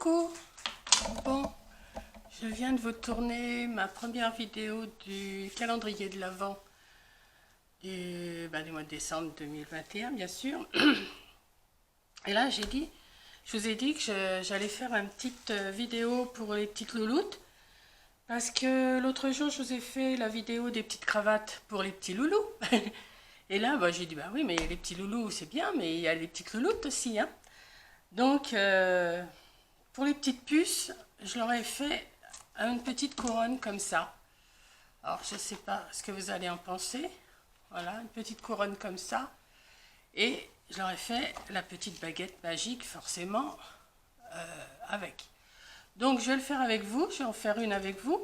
Coucou. Bon, je viens de vous tourner ma première vidéo du calendrier de l'Avent du mois de décembre 2021, bien sûr. Et là, je vous ai dit que j'allais faire une petite vidéo pour les petites louloutes. Parce que l'autre jour, je vous ai fait la vidéo des petites cravates pour les petits loulous. Et là, j'ai dit, bah oui, mais les petits loulous, c'est bien, mais il y a les petites louloutes aussi, hein. Donc, pour les petites puces, je leur ai fait une petite couronne comme ça. Alors, je ne sais pas ce que vous allez en penser. Voilà, une petite couronne comme ça. Et je leur ai fait la petite baguette magique, forcément, avec. Donc, je vais le faire avec vous. Je vais en faire une avec vous.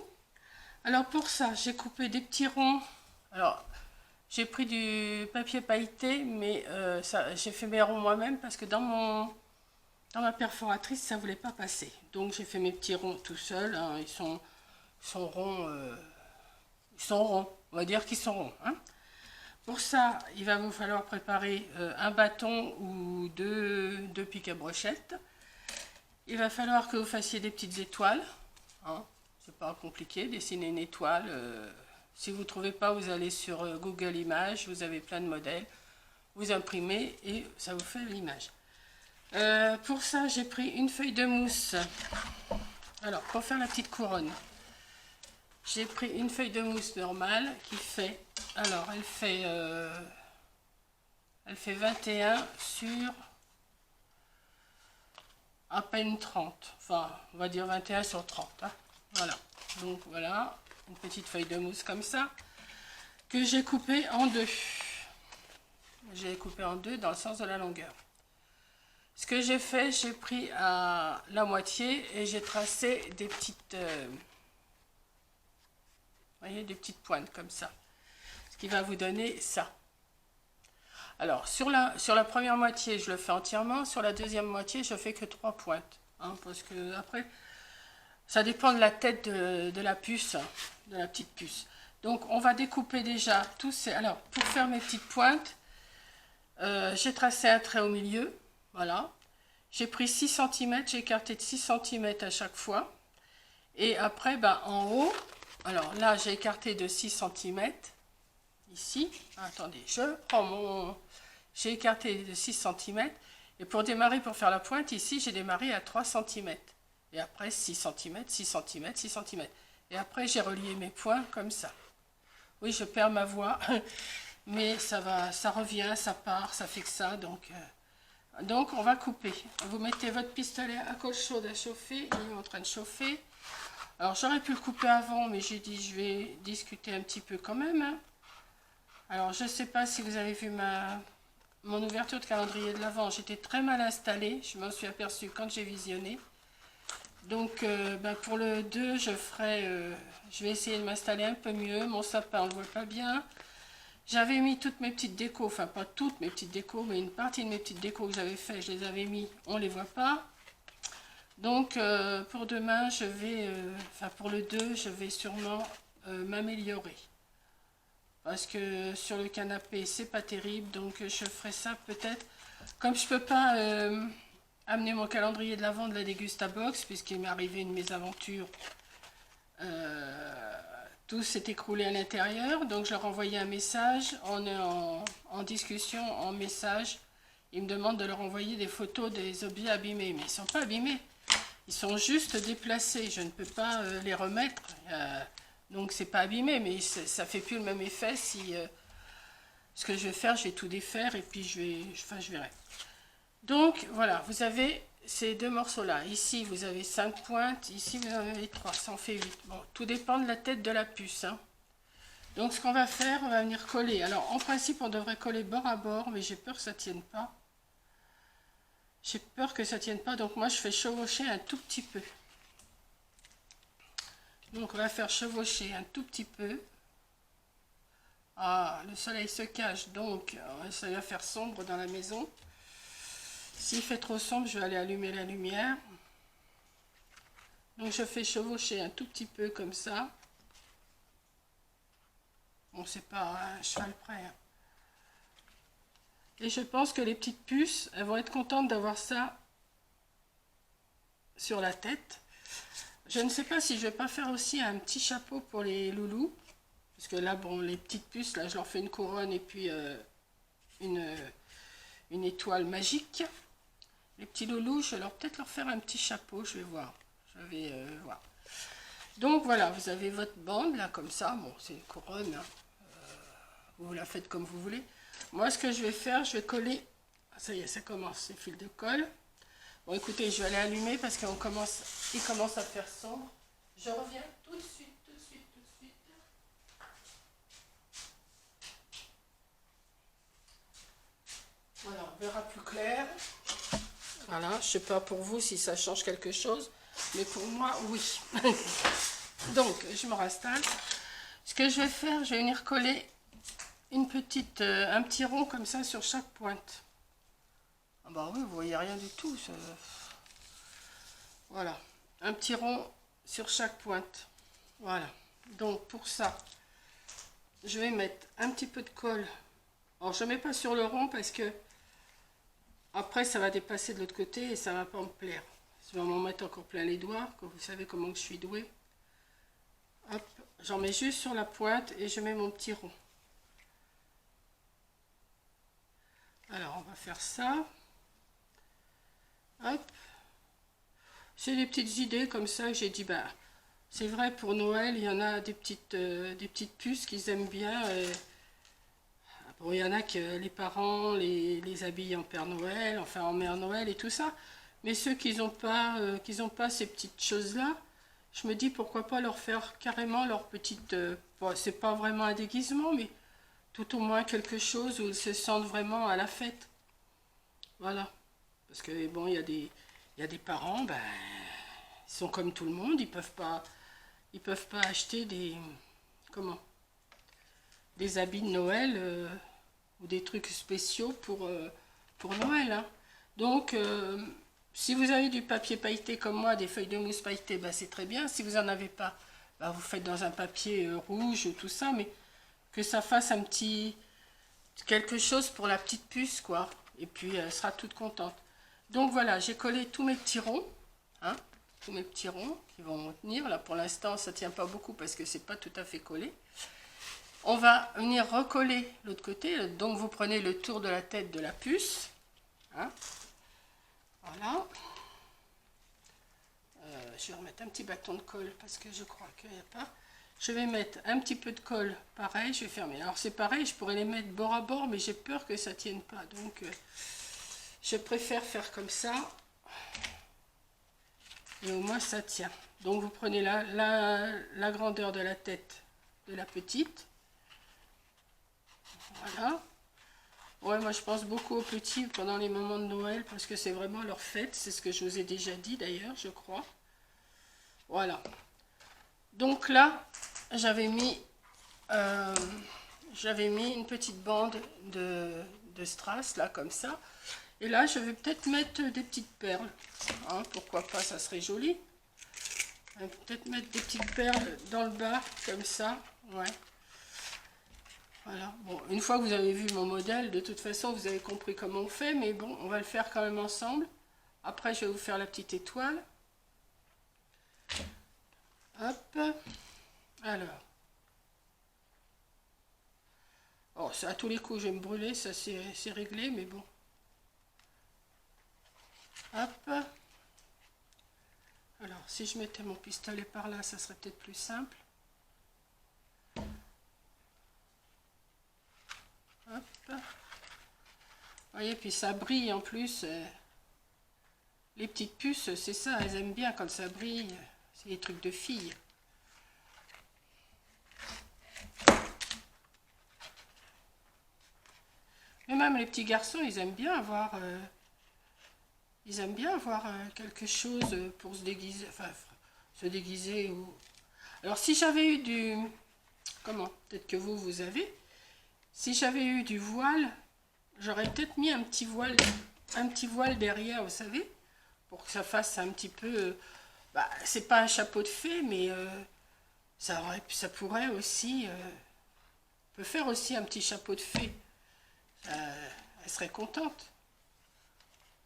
Alors, pour ça, j'ai coupé des petits ronds. Alors, j'ai pris du papier pailleté, mais j'ai fait mes ronds moi-même parce que dans ma perforatrice, ça ne voulait pas passer. Donc, j'ai fait mes petits ronds tout seul. Hein. Ils sont ronds. Ils sont ronds. On va dire qu'ils sont ronds. Hein. Pour ça, il va vous falloir préparer un bâton ou deux pics à brochette. Il va falloir que vous fassiez des petites étoiles. Hein. C'est pas compliqué, dessiner une étoile. Si vous ne trouvez pas, vous allez sur Google Images. Vous avez plein de modèles. Vous imprimez et ça vous fait l'image. Pour ça, j'ai pris une feuille de mousse. Alors, pour faire la petite couronne, j'ai pris une feuille de mousse normale qui fait... Alors, elle fait 21 sur à peine 30. Enfin, on va dire 21 sur 30. Hein. Voilà. Donc, voilà, une petite feuille de mousse comme ça, que j'ai coupée en deux. J'ai coupé en deux dans le sens de la longueur. Ce que j'ai fait, j'ai pris à la moitié et j'ai tracé des petites... voyez, des petites pointes comme ça. Ce qui va vous donner ça. Alors, sur la première moitié, je le fais entièrement. Sur la deuxième moitié, je fais que 3 pointes. Hein, parce que après, ça dépend de la tête de la puce, de la petite puce. Donc, on va découper déjà tous ces... Alors, pour faire mes petites pointes, j'ai tracé un trait au milieu. Voilà. J'ai pris 6 cm, j'ai écarté de 6 cm à chaque fois. Et après, en haut, alors là, j'ai écarté de 6 cm. Ici, attendez, j'ai écarté de 6 cm. Et pour démarrer, pour faire la pointe, ici, j'ai démarré à 3 cm. Et après, 6 cm, 6 cm, 6 cm. Et après, j'ai relié mes points comme ça. Oui, je perds ma voix, mais ça va, ça revient, ça part, ça fait que ça, donc on va couper. Vous mettez votre pistolet à colle chaude à chauffer, il est en train de chauffer. Alors j'aurais pu le couper avant, mais j'ai dit je vais discuter un petit peu quand même. Hein. Alors je ne sais pas si vous avez vu mon ouverture de calendrier de l'Avent, j'étais très mal installée, je m'en suis aperçue quand j'ai visionné. Donc pour le 2, je vais essayer de m'installer un peu mieux, mon sapin on ne le voit pas bien. J'avais mis toutes mes petites décos, enfin pas toutes mes petites décos, mais une partie de mes petites décos que j'avais fait, je les avais mis, on ne les voit pas. Donc pour demain, pour le 2, je vais sûrement m'améliorer. Parce que sur le canapé, c'est pas terrible, donc je ferai ça peut-être. Comme je peux pas amener mon calendrier de l'Avent de la Dégustabox, puisqu'il m'est arrivé une mésaventure, tout s'est écroulé à l'intérieur, donc je leur envoyais un message, on est en discussion, en message. Ils me demandent de leur envoyer des photos des objets abîmés, mais ils ne sont pas abîmés, ils sont juste déplacés, je ne peux pas les remettre, donc c'est pas abîmé, mais ça fait plus le même effet si... ce que je vais faire, je vais tout défaire et puis je verrai. Donc voilà, vous avez ces deux morceaux-là. Ici, vous avez 5 pointes. Ici, vous en avez 3. Ça en fait 8. Bon, tout dépend de la tête de la puce. Hein. Donc, ce qu'on va faire, on va venir coller. Alors, en principe, on devrait coller bord à bord, mais j'ai peur que ça ne tienne pas. J'ai peur que ça ne tienne pas, donc moi, je fais chevaucher un tout petit peu. Donc, on va faire chevaucher un tout petit peu. Ah, le soleil se cache, donc ça va faire sombre dans la maison. S'il fait trop sombre, je vais aller allumer la lumière. Donc je fais chevaucher un tout petit peu comme ça. Bon, c'est pas un cheval près. Hein. Et je pense que les petites puces, elles vont être contentes d'avoir ça sur la tête. Je ne sais pas si je vais pas faire aussi un petit chapeau pour les loulous. Parce que là, bon, les petites puces, là, je leur fais une couronne et puis une étoile magique. Les petits loulous, je vais peut-être leur faire un petit chapeau, je vais voir. Je vais voir. Donc voilà, vous avez votre bande là comme ça. Bon, c'est une couronne, hein. Vous la faites comme vous voulez. Moi, ce que je vais faire, je vais coller. Ça y est, ça commence, les fils de colle. Bon, écoutez, je vais aller allumer parce qu'il commence à faire sombre. Je reviens tout de suite, tout de suite, tout de suite. Voilà, on verra plus clair. Voilà, je ne sais pas pour vous si ça change quelque chose, mais pour moi, oui. Donc, je me restalle. Ce que je vais faire, je vais venir coller un petit rond comme ça sur chaque pointe. Ah bah oui, vous voyez rien du tout. Ça... Voilà, un petit rond sur chaque pointe. Voilà, donc pour ça, je vais mettre un petit peu de colle. Alors, je ne mets pas sur le rond parce que après, ça va dépasser de l'autre côté et ça ne va pas me plaire. Je vais m'en mettre encore plein les doigts, que vous savez comment je suis douée. Hop, j'en mets juste sur la pointe et je mets mon petit rond. Alors, on va faire ça. Hop. C'est des petites idées comme ça. J'ai dit, bah, c'est vrai, pour Noël, il y en a des petites puces qu'ils aiment bien. Bon, il y en a que les parents les habillent en Père Noël, enfin en Mère Noël et tout ça. Mais ceux qui n'ont pas ces petites choses-là, je me dis pourquoi pas leur faire carrément leur petite... bon, c'est pas vraiment un déguisement, mais tout au moins quelque chose où ils se sentent vraiment à la fête. Voilà. Parce que bon, il y a des parents, ben, ils sont comme tout le monde, ils peuvent pas acheter des habits de Noël ou des trucs spéciaux pour Noël, hein. Donc, si vous avez du papier pailleté comme moi, des feuilles de mousse pailletées, ben, c'est très bien. Si vous n'en avez pas, ben, vous faites dans un papier rouge ou tout ça, mais que ça fasse un petit quelque chose pour la petite puce, quoi. Et puis, elle sera toute contente. Donc voilà, j'ai collé tous mes petits ronds, hein, tous mes petits ronds qui vont tenir. Là, pour l'instant, ça ne tient pas beaucoup parce que c'est pas tout à fait collé. On va venir recoller l'autre côté. Donc, vous prenez le tour de la tête de la puce. Hein, voilà. Je vais remettre un petit bâton de colle parce que je crois qu'il n'y a pas. Je vais mettre un petit peu de colle, pareil, je vais fermer. Alors c'est pareil, je pourrais les mettre bord à bord, mais j'ai peur que ça ne tienne pas. Donc je préfère faire comme ça. Et au moins ça tient. Donc vous prenez la grandeur de la tête de la petite. Voilà. Ouais, moi je pense beaucoup aux petits pendant les moments de Noël parce que c'est vraiment leur fête. C'est ce que je vous ai déjà dit d'ailleurs, je crois. Voilà. Donc là, j'avais mis une petite bande de strass, là, comme ça. Et là, je vais peut-être mettre des petites perles. Hein, pourquoi pas, ça serait joli. Peut-être mettre des petites perles dans le bas, comme ça. Ouais. Voilà. Bon, une fois que vous avez vu mon modèle, de toute façon, vous avez compris comment on fait. Mais bon, on va le faire quand même ensemble. Après, je vais vous faire la petite étoile. Hop. Alors. Oh, ça, à tous les coups, je vais me brûler. Ça, c'est réglé, mais bon. Hop. Alors, si je mettais mon pistolet par là, ça serait peut-être plus simple. Hop. Vous voyez, puis ça brille en plus. Les petites puces, c'est ça, elles aiment bien quand ça brille. C'est des trucs de filles. Mais même les petits garçons, ils aiment bien avoir... quelque chose pour se déguiser, enfin, se déguiser ou... Alors, si j'avais eu du... Comment? Peut-être que vous avez. Si j'avais eu du voile, j'aurais peut-être mis un petit voile derrière, vous savez, pour que ça fasse un petit peu... bah, c'est pas un chapeau de fée, mais ça pourrait aussi... peut faire aussi un petit chapeau de fée. Elle serait contente.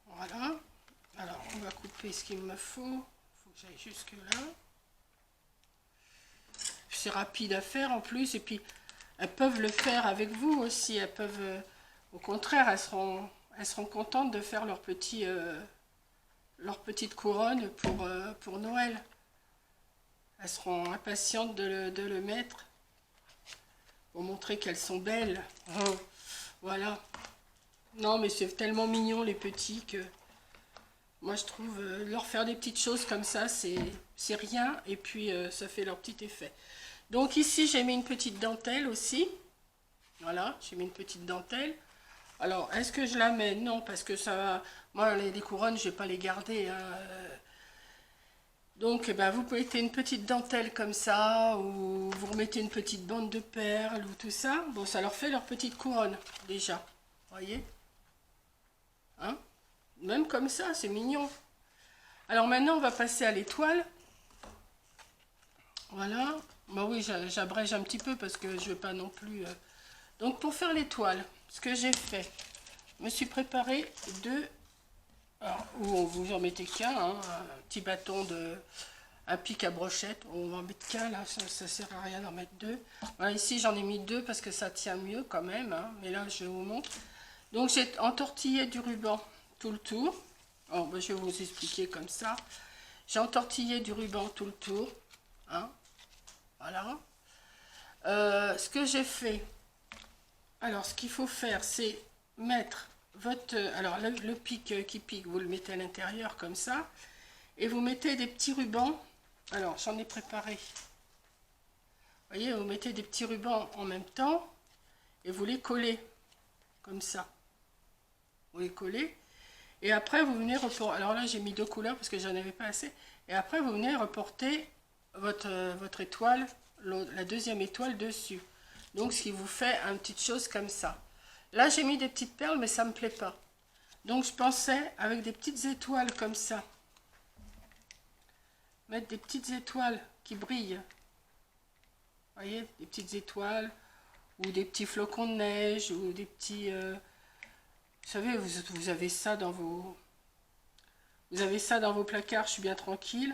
Voilà. Alors, on va couper ce qu'il me faut. Il faut que j'aille jusque là. C'est rapide à faire en plus. Et puis, elles peuvent le faire avec vous aussi. Elles peuvent, au contraire, elles seront contentes de faire leur petite couronne pour Noël. Elles seront impatientes de le mettre pour montrer qu'elles sont belles. Oh, voilà. Non, mais c'est tellement mignon les petits que moi je trouve leur faire des petites choses comme ça, c'est rien. Et puis ça fait leur petit effet. Donc ici j'ai mis une petite dentelle aussi. Voilà, j'ai mis une petite dentelle. Alors, est-ce que je la mets? Non, parce que ça va... Moi, les couronnes, je ne vais pas les garder. Hein. Donc, eh ben, vous mettez une petite dentelle comme ça, ou vous remettez une petite bande de perles, ou tout ça. Bon, ça leur fait leur petite couronne, déjà. Voyez? Hein? Même comme ça, c'est mignon. Alors maintenant, on va passer à l'étoile. Voilà. Bah oui, j'abrège un petit peu parce que je ne vais pas non plus... Donc, pour faire l'étoile, ce que j'ai fait, je me suis préparé deux... Alors, ou vous en mettez qu'un, hein, un petit bâton de... Un pic à brochette, on va en mettre qu'un là, ça sert à rien d'en mettre deux. Voilà, ici j'en ai mis deux parce que ça tient mieux quand même, hein, mais là je vous montre. Donc j'ai entortillé du ruban tout le tour. Oh, ben, je vais vous expliquer comme ça. J'ai entortillé du ruban tout le tour. Hein, voilà. Ce que j'ai fait, alors ce qu'il faut faire, c'est mettre votre... Alors le pic qui pique, vous le mettez à l'intérieur comme ça. Et vous mettez des petits rubans. Alors, j'en ai préparé. Vous voyez, vous mettez des petits rubans en même temps et vous les collez comme ça. Vous les collez. Et après, vous venez reporter. Alors là, j'ai mis deux couleurs parce que j'en avais pas assez. Et après, vous venez reporter votre étoile, la deuxième étoile dessus. Donc, ce qui vous fait une petite chose comme ça. Là, j'ai mis des petites perles, mais ça ne me plaît pas. Donc, je pensais avec des petites étoiles comme ça. Mettre des petites étoiles qui brillent. Vous voyez, des petites étoiles ou des petits flocons de neige ou des petits... vous savez, vous avez ça dans vos... Vous avez ça dans vos placards, je suis bien tranquille.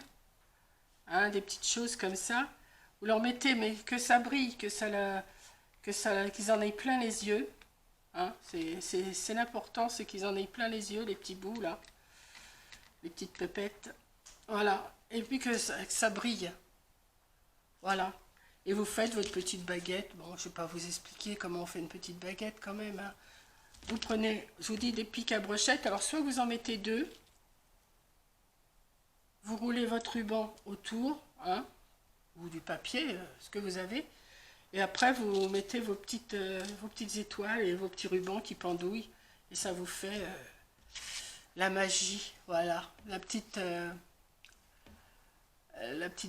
Hein, des petites choses comme ça. Vous leur mettez, mais que ça brille, qu'ils en aient plein les yeux. Hein, c'est l'important, c'est qu'ils en aient plein les yeux, les petits bouts là. Les petites pépettes. Voilà. Et puis que ça brille. Voilà. Et vous faites votre petite baguette. Bon, je ne vais pas vous expliquer comment on fait une petite baguette quand même. Hein. Vous prenez, je vous dis, des pics à brochette. Alors, soit vous en mettez deux. Vous roulez votre ruban autour. Hein, ou du papier, ce que vous avez. Et après, vous mettez vos petites étoiles et vos petits rubans qui pendouillent. Et ça vous fait la magie. Voilà. La petite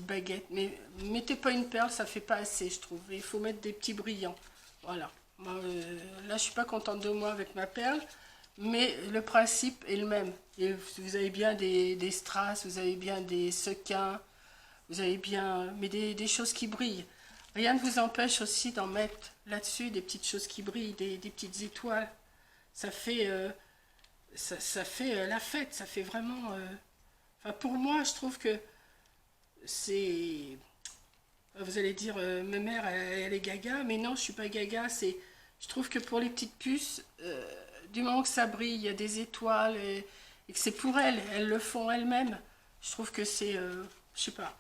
baguette. Mais mettez pas une perle, ça fait pas assez, je trouve. Il faut mettre des petits brillants. Voilà. Moi, là, je suis pas contente de moi avec ma perle, mais le principe est le même. Et vous avez bien des strass, vous avez bien des sequins, vous avez bien... Mais des choses qui brillent. Rien ne vous empêche aussi d'en mettre là-dessus des petites choses qui brillent, des petites étoiles. Ça fait... ça fait la fête, ça fait vraiment... Enfin, pour moi, je trouve que c'est... Vous allez dire, ma mère, elle est gaga, mais non, je suis pas gaga. Je trouve que pour les petites puces, du moment que ça brille, il y a des étoiles, et que c'est pour elles le font elles-mêmes. Je trouve que c'est, je sais pas.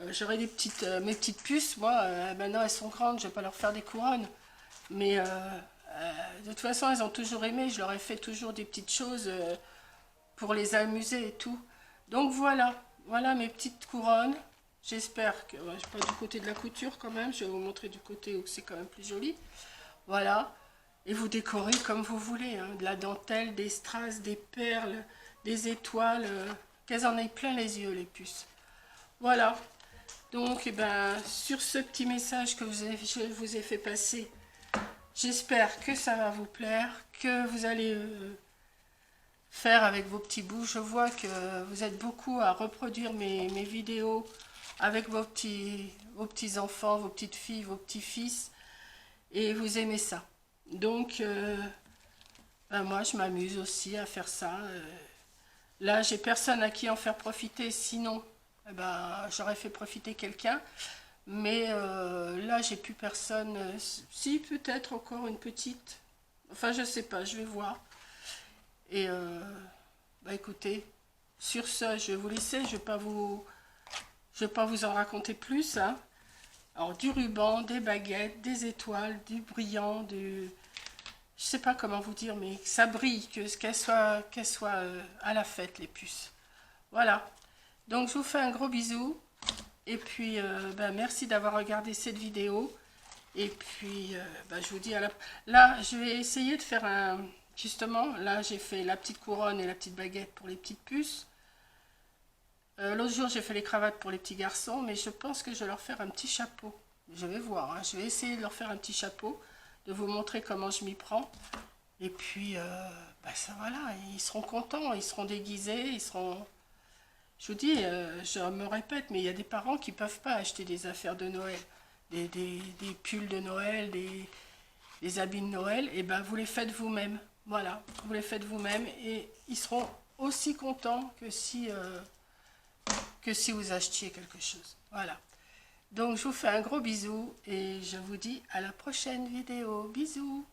J'aurais mes petites puces, moi, maintenant elles sont grandes, je vais pas leur faire des couronnes. Mais de toute façon, elles ont toujours aimé, je leur ai fait toujours des petites choses pour les amuser et tout. Donc voilà mes petites couronnes. J'espère que... Ouais, je suis pas du côté de la couture quand même, je vais vous montrer du côté où c'est quand même plus joli. Voilà. Et vous décorez comme vous voulez, hein, de la dentelle, des strass, des perles, des étoiles, qu'elles en aient plein les yeux, les puces. Voilà. Donc, eh ben, sur ce petit message que je vous ai fait passer, j'espère que ça va vous plaire, que vous allez faire avec vos petits bouts. Je vois que vous êtes beaucoup à reproduire mes vidéos avec vos petits enfants, vos petites filles, vos petits fils, et vous aimez ça. Donc, ben moi, je m'amuse aussi à faire ça. Là, j'ai personne à qui en faire profiter, sinon, eh ben, j'aurais fait profiter quelqu'un. Mais là, j'ai plus personne. Si, peut-être encore une petite. Enfin, je sais pas, je vais voir. Et bah écoutez, sur ce, je vais vous laisser. Je vais pas vous en raconter plus, hein. Alors, du ruban, des baguettes, des étoiles, du brillant, du... Je sais pas comment vous dire, mais que ça brille, qu'elle soit à la fête, les puces. Voilà. Donc, je vous fais un gros bisou. Et puis, ben, merci d'avoir regardé cette vidéo. Et puis, ben, je vous dis à la... Là, je vais essayer de faire un... Justement, là, j'ai fait la petite couronne et la petite baguette pour les petites puces. L'autre jour, j'ai fait les cravates pour les petits garçons, mais je pense que je vais leur faire un petit chapeau. Je vais voir, hein. Je vais essayer de leur faire un petit chapeau, de vous montrer comment je m'y prends. Et puis, bah ça voilà, ils seront contents, ils seront déguisés, ils seront... Je vous dis, je me répète, mais il y a des parents qui ne peuvent pas acheter des affaires de Noël, des pulls de Noël, des habits de Noël, et ben vous les faites vous-même. Voilà, vous les faites vous-même et ils seront aussi contents que si vous achetiez quelque chose. Voilà. Donc je vous fais un gros bisou et je vous dis à la prochaine vidéo. Bisous!